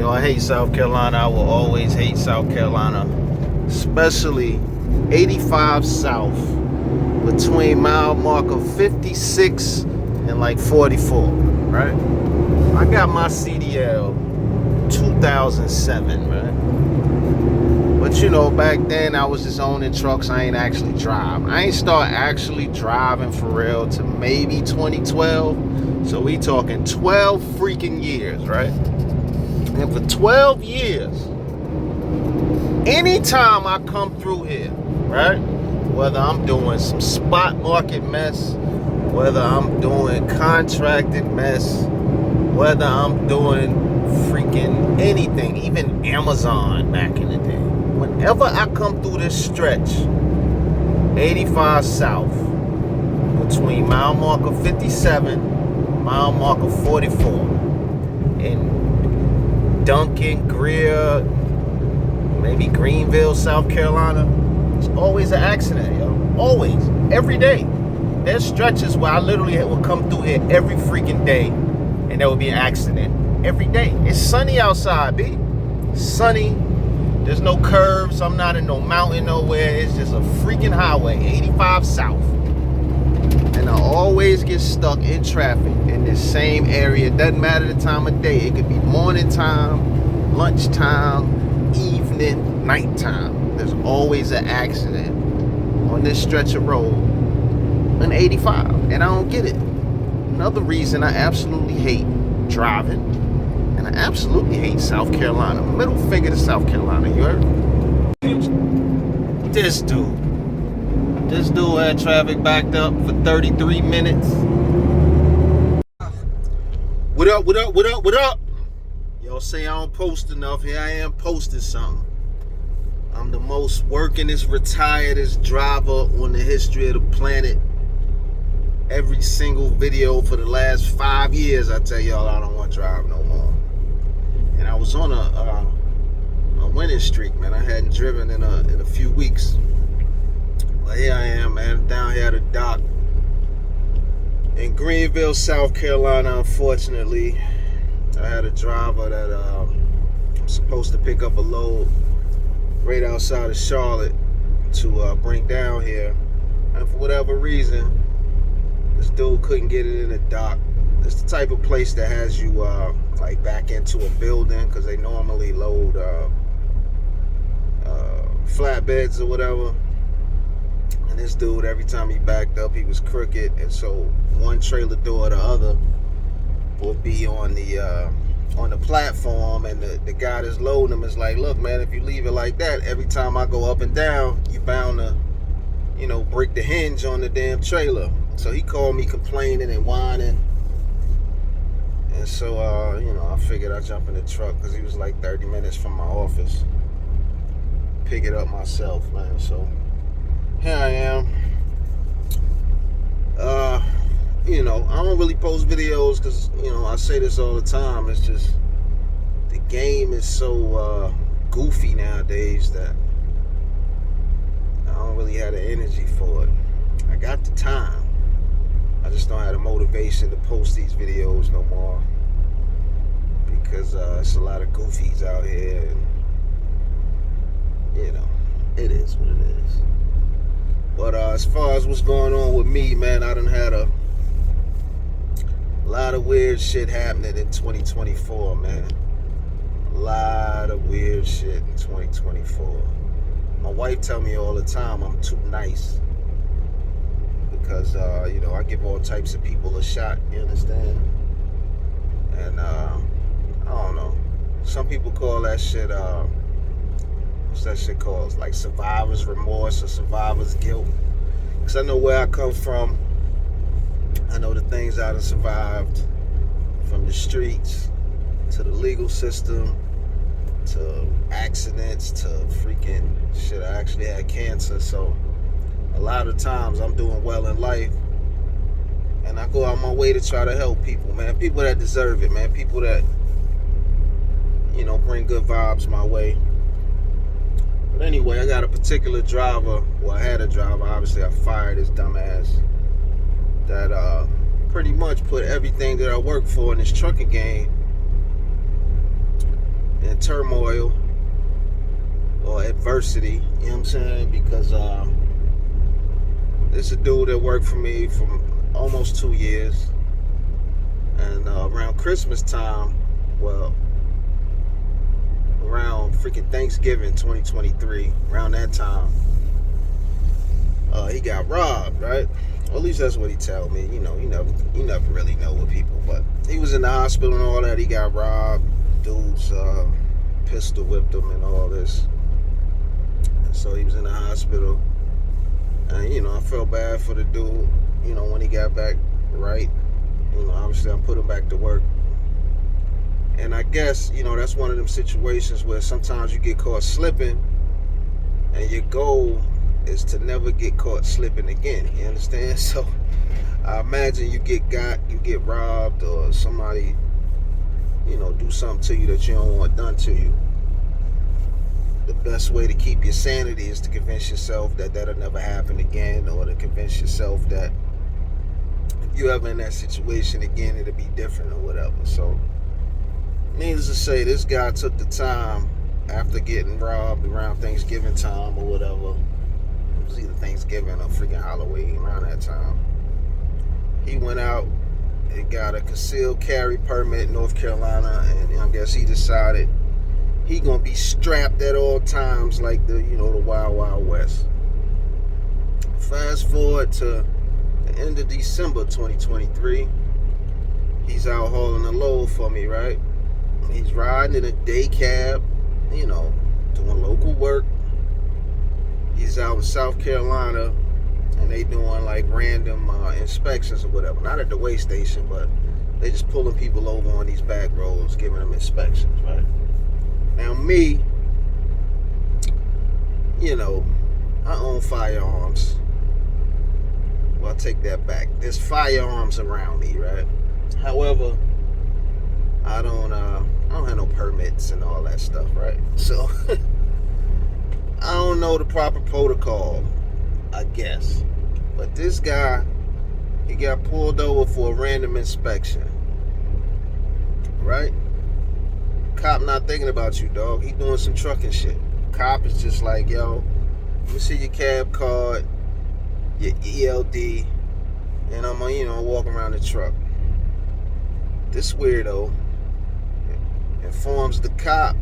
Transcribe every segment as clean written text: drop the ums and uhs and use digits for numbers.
know, I hate South Carolina. I will always hate South Carolina, especially 85 South between mile marker 56 and like 44, right? I got my CDL 2007, right? But you know, back then I was just owning trucks. I ain't actually drive. I ain't start actually driving for real to maybe 2012. So we talking 12 freaking years, right? And for 12 years, anytime I come through here, right? Whether I'm doing some spot market mess, whether I'm doing contracted mess, whether I'm doing freaking anything, even Amazon back in the day. Whenever I come through this stretch, 85 South, between mile marker 57, mile marker 44, in Duncan, Greer, maybe Greenville, South Carolina, it's always an accident, yo. Always. Every day. There's stretches where I literally will come through here every freaking day and there will be an accident. Every day. It's sunny outside, B. Sunny. There's no curves. I'm not in no mountain nowhere. It's just a freaking highway, 85 South. And I always get stuck in traffic in this same area. It doesn't matter the time of day. It could be morning time, lunchtime, evening, nighttime. There's always an accident on this stretch of road in 85. And I don't get it. Another reason I absolutely hate driving. And I absolutely hate South Carolina. Middle finger to South Carolina, you heard? This dude had traffic backed up for 33 minutes. What up, what up, what up, what up? Y'all say I don't post enough. Here I am posting something. I'm the most workingest, retiredest driver on the history of the planet. Every single video for the last 5 years, I tell y'all I don't want to drive no more. And I was on a winning streak, man. I hadn't driven in a few weeks. But here I am, man, down here at the dock in Greenville, South Carolina. Unfortunately, I had a driver that I'm supposed to pick up a load right outside of Charlotte to bring down here. And for whatever reason, this dude couldn't get it in the dock. It's the type of place that has you like back into a building, because they normally load flatbeds or whatever. And this dude, every time he backed up, he was crooked, and so one trailer door or the other will be on the platform, and the guy that's loading him is like, look, man, if you leave it like that, every time I go up and down, you bound to, you know, break the hinge on the damn trailer. So he called me complaining and whining. And so, you know, I figured I'd jump in the truck because he was like 30 minutes from my office. Pick it up myself, man. So here I am. You know, I don't really post videos because, you know, I say this all the time. It's just the game is so goofy nowadays that I don't really have the energy for it. I got the time. I just don't have the motivation to post these videos no more because it's a lot of goofies out here, and you know, it is what it is. But as far as what's going on with me, man, I done had a lot of weird shit happening in 2024, man. A lot of weird shit in 2024. My wife tell me all the time I'm too nice. Because, you know, I give all types of people a shot, you understand? And, I don't know. Some people call that shit, what's that shit called? Like survivor's remorse or survivor's guilt. Because I know where I come from. I know the things I done survived. From the streets, to the legal system, to accidents, to freaking shit. I actually had cancer, so a lot of times I'm doing well in life, and I go out my way to try to help people, man. People that deserve it, man. People that, you know, bring good vibes my way. But anyway, I got a particular driver. Well, I had a driver. Obviously, I fired his dumbass. That pretty much put everything that I work for in this trucking game in turmoil or adversity, you know what I'm saying? Because this is a dude that worked for me for almost 2 years. And around Christmas time, well, around freaking Thanksgiving 2023, around that time, he got robbed, right? Or at least that's what he told me. You know, you never really know with people. But he was in the hospital and all that. He got robbed. Dudes pistol whipped him and all this. And so he was in the hospital. And, you know, I felt bad for the dude, you know, when he got back right. You know, obviously I put him back to work. And I guess, you know, that's one of them situations where sometimes you get caught slipping and your goal is to never get caught slipping again. You understand? So I imagine you get robbed, or somebody, you know, do something to you that you don't want done to you. The best way to keep your sanity is to convince yourself that that'll never happen again, or to convince yourself that if you ever in that situation again, it'll be different or whatever. So needless to say, this guy took the time after getting robbed around Thanksgiving time or whatever. It was either Thanksgiving or freaking Halloween, around that time. He went out and got a concealed carry permit in North Carolina, and I guess he decided he gonna be strapped at all times like the Wild Wild West. Fast forward to the end of December 2023. He's out hauling a load for me, right? He's riding in a day cab, you know, doing local work. He's out in South Carolina, and they doing like random inspections or whatever. Not at the weigh station, but they just pulling people over on these back roads, giving them inspections, right? Now me, you know, I own firearms. Well, I'll take that back. There's firearms around me, right? However, I don't have no permits and all that stuff, right? So I don't know the proper protocol, I guess. But this guy, he got pulled over for a random inspection, right? Cop not thinking about you, dog. He doing some trucking shit. Cop is just like, yo, let me see your cab card, your ELD, and I'm gonna, you know, walk around the truck. This weirdo informs the cop,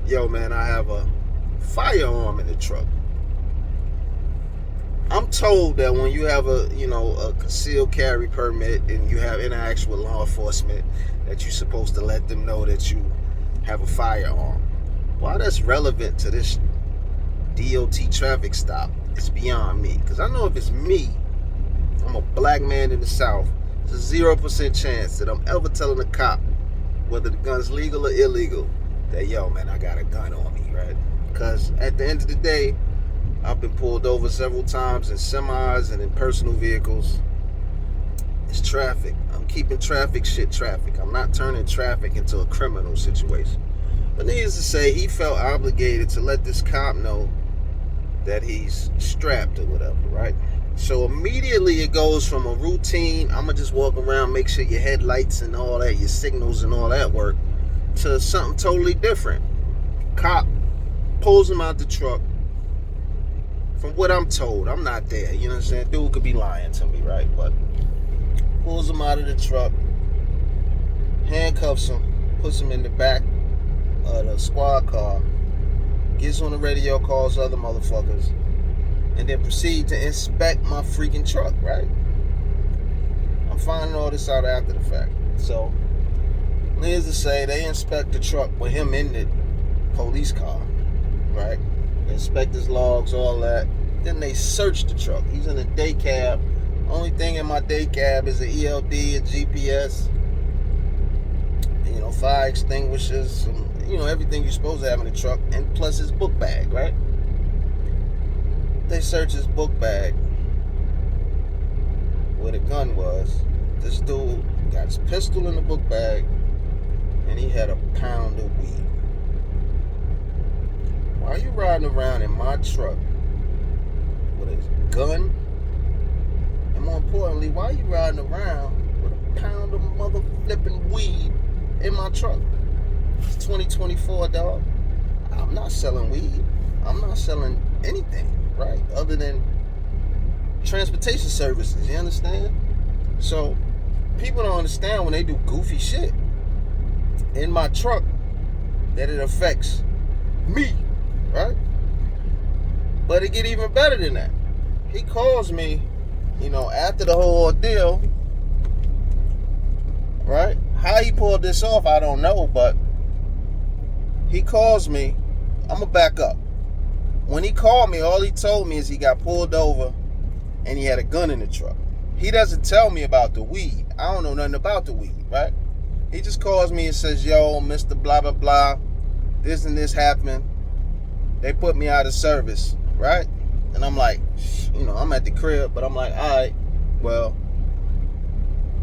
yo, man, I have a firearm in the truck. I'm told that when you have a concealed carry permit and you have interaction with law enforcement, that you're supposed to let them know that you have a firearm. Why that's relevant to this DOT traffic stop, it's beyond me. Because I know if it's me, I'm a black man in the South, there's a 0% chance that I'm ever telling a cop, whether the gun's legal or illegal, that, yo, man, I got a gun on me, right? Because at the end of the day, I've been pulled over several times in semis and in personal vehicles. It's traffic. I'm keeping traffic shit traffic. I'm not turning traffic into a criminal situation. But needless to say, he felt obligated to let this cop know that he's strapped or whatever, right? So immediately it goes from a routine, I'm going to just walk around, make sure your headlights and all that, your signals and all that work, to something totally different. Cop pulls him out the truck. From what I'm told, I'm not there, you know what I'm saying? Dude could be lying to me, right? But pulls him out of the truck, handcuffs him, puts him in the back of the squad car, gets on the radio, calls other motherfuckers, and then proceed to inspect my freaking truck, right? I'm finding all this out after the fact. So, needless to say, they inspect the truck with him in the police car, right? They inspect his logs, all that. Then they search the truck. He's in a day cab. Only thing in my day cab is an ELD, a GPS, you know, fire extinguishers, some, you know, everything you're supposed to have in the truck, and plus his book bag, right? They search his book bag where the gun was. This dude got his pistol in the book bag, and he had a pound of weed. Why are you riding around in my truck with a gun? And more importantly, why are you riding around with a pound of mother flipping weed in my truck? It's 2024, dog. I'm not selling weed. I'm not selling anything, right? Other than transportation services, you understand? So people don't understand when they do goofy shit in my truck that it affects me, right? But it get even better than that. He calls me, after the whole ordeal, right? How he pulled this off, I don't know, but he calls me. I'm gonna back up. When he called me, all he told me is he got pulled over and he had a gun in the truck. He doesn't tell me about the weed. I don't know nothing about the weed, right? He just calls me and says, yo, Mr. Blah, blah, blah, this and this happened. They put me out of service, right? And I'm like, I'm at the crib, but I'm like, all right, well,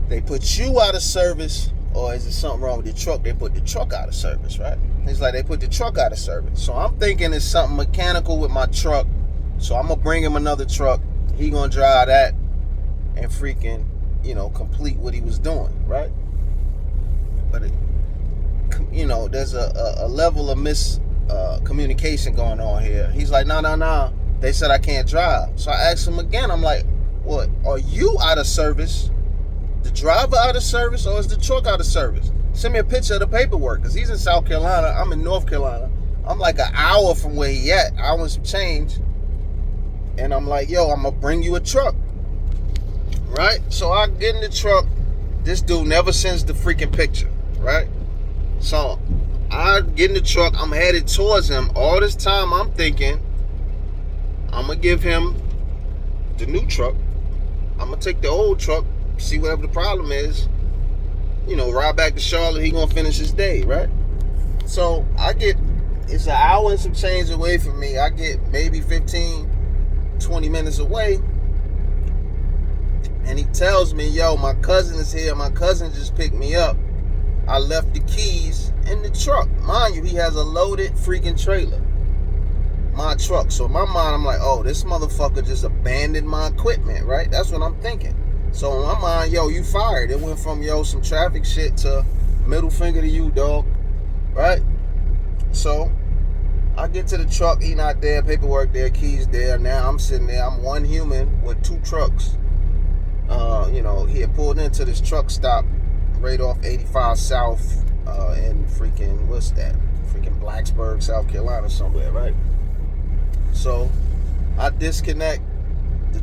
they put you out of service, or is there something wrong with the truck? They put the truck out of service, right? He's like, they put the truck out of service. So I'm thinking it's something mechanical with my truck. So I'm going to bring him another truck. He going to drive that and freaking, complete what he was doing, right? But, there's a level of miscommunication going on here. He's like, no. They said I can't drive. So I asked him again. I'm like, what? Are you out of service? The driver out of service, or is the truck out of service? Send me a picture of the paperwork, because he's in South Carolina. I'm in North Carolina. I'm like an hour from where he at. I want some change. And I'm like, yo, I'm going to bring you a truck. Right? So I get in the truck. This dude never sends the freaking picture. Right? So I get in the truck. I'm headed towards him. All this time I'm thinking, I'm going to give him the new truck. I'm going to take the old truck, see whatever the problem is, ride back to Charlotte. He gonna finish his day, right? So it's an hour and some change away from me. I get maybe 15, 20 minutes away, and he tells me, yo, my cousin is here. My cousin just picked me up. I left the keys in the truck. Mind you, he has a loaded freaking trailer. My truck. So in my mind, I'm like, oh, this motherfucker just abandoned my equipment, right? That's what I'm thinking. So in my mind, yo, you fired. It went from, some traffic shit to middle finger to you, dog. Right? So I get to the truck. He not there. Paperwork there. Keys there. Now I'm sitting there. I'm one human with two trucks. He had pulled into this truck stop right off 85 South in freaking, what's that? Freaking Blacksburg, South Carolina somewhere, right? So I disconnect the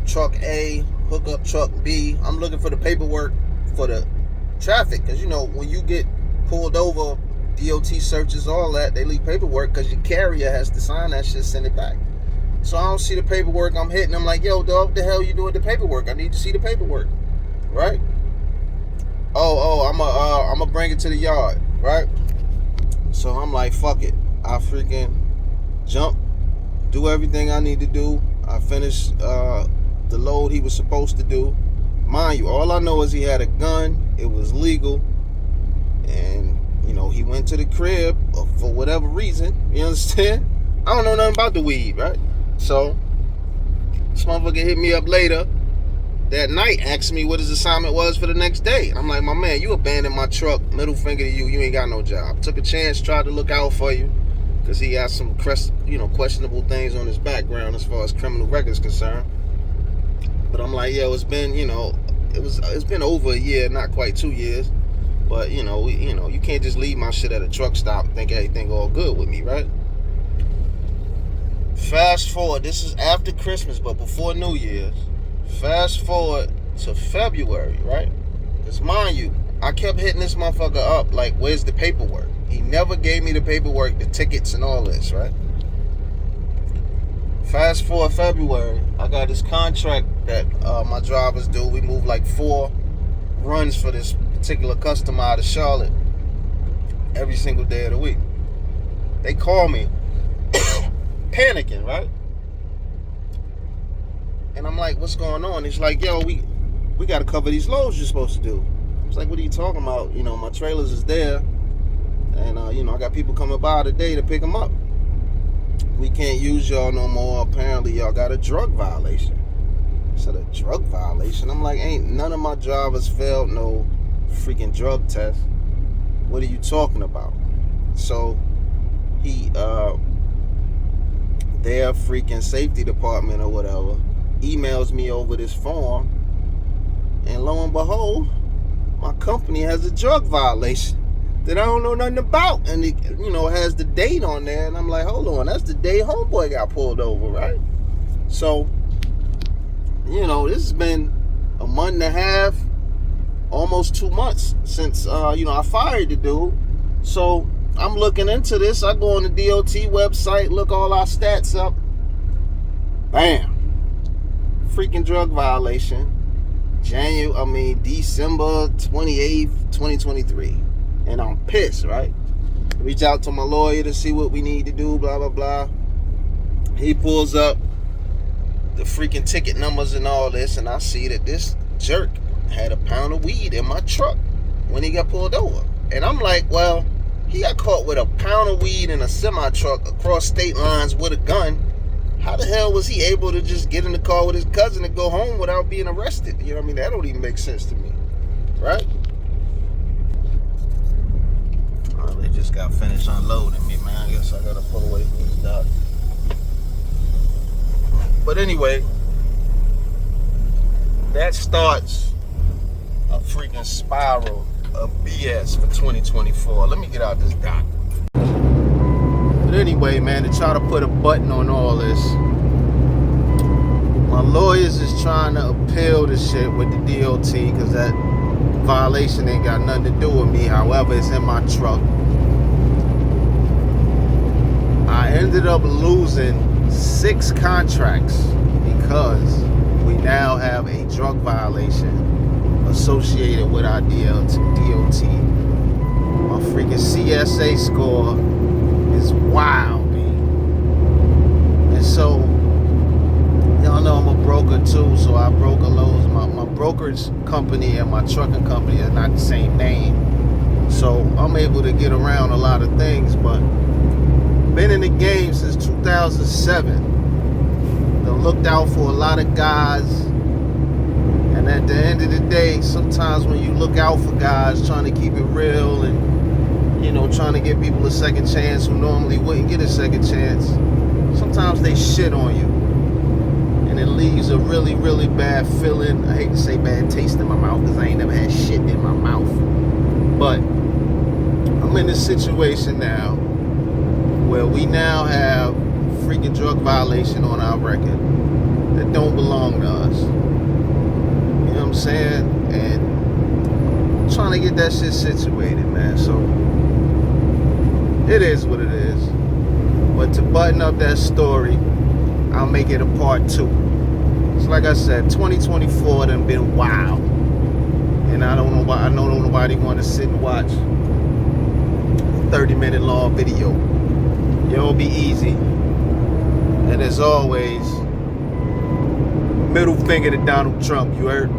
truck A, hook up truck B. I'm looking for the paperwork for the traffic, because when you get pulled over, DOT searches, all that, they leave paperwork because your carrier has to sign that shit, send it back. So I don't see the paperwork. I'm hitting him like, yo, dog, what the hell you doing with the paperwork? I need to see the paperwork, right? I'm gonna bring it to the yard, right? So I'm like, fuck it. I freaking jump, do everything I need to do. I finish the load he was supposed to do. Mind you, all I know is he had a gun. It was legal. And, he went to the crib for whatever reason. You understand? I don't know nothing about the weed, right? So, this motherfucker hit me up later that night, asked me what his assignment was for the next day. I'm like, my man, you abandoned my truck. Middle finger to you. You ain't got no job. Took a chance, tried to look out for you, because he has some questionable things on his background as far as criminal records concerned. But I'm like, yo, it's been, it's been over a year, not quite 2 years. But, you can't just leave my shit at a truck stop and think everything all good with me, right? Fast forward, this is after Christmas, but before New Year's. Fast forward to February, right? Because mind you, I kept hitting this motherfucker up like, where's the paperwork? He never gave me the paperwork, the tickets and all this, right? Fast forward February, I got this contract that my drivers do. We move like 4 runs for this particular customer out of Charlotte every single day of the week. They call me panicking, right? And I'm like, what's going on? He's like, yo, we got to cover these loads you're supposed to do. I was like, what are you talking about? My trailers is there. And, I got people coming by today to pick them up. We can't use y'all no more. Apparently, y'all got a drug violation. I said, a drug violation? I'm like, ain't none of my drivers failed no freaking drug test. What are you talking about? So he their freaking safety department or whatever emails me over this form, and lo and behold, my company has a drug violation that I don't know nothing about, and it, has the date on there, and I'm like, hold on, that's the day homeboy got pulled over, right? So, this has been a month and a half, almost 2 months since I fired the dude. So I'm looking into this. I go on the DOT website, look all our stats up. Bam. Freaking drug violation. December 28th, 2023. And I'm pissed, right? Reach out to my lawyer to see what we need to do, blah, blah, blah. He pulls up the freaking ticket numbers and all this, and I see that this jerk had a pound of weed in my truck when he got pulled over. And I'm like, well, he got caught with a pound of weed in a semi-truck across state lines with a gun. How the hell was he able to just get in the car with his cousin and go home without being arrested? You know what I mean? That don't even make sense to me, right? Oh, they just got finished unloading me, man. I guess I gotta pull away from this dock. But anyway, that starts a freaking spiral of BS for 2024. Let me get out this dock. But anyway, man, to try to put a button on all this, my lawyers is trying to appeal the shit with the DOT because that violation ain't got nothing to do with me. However, it's in my truck. I ended up losing 6 contracts because we now have a drug violation associated with our DOT. My freaking CSA score is wild, man. And so, y'all know I'm a broker too, so I broker loads. My brokerage company and my trucking company are not the same name. So I'm able to get around a lot of things, but been in the game since 2007. Looked out for a lot of guys, and at the end of the day, sometimes when you look out for guys trying to keep it real and trying to give people a second chance who normally wouldn't get a second chance, sometimes they shit on you, and it leaves a really, really bad feeling. I hate to say bad taste in my mouth because I ain't never had shit in my mouth, but I'm in this situation now where we now have freaking drug violation on our record that don't belong to us. You know what I'm saying? And I'm trying to get that shit situated, man. So it is what it is. But to button up that story, I'll make it a part 2. So like I said, 2024 done been wild. And I don't know why. I know nobody want to sit and watch a 30-minute long video. It'll be easy. And as always, middle finger to Donald Trump, you heard?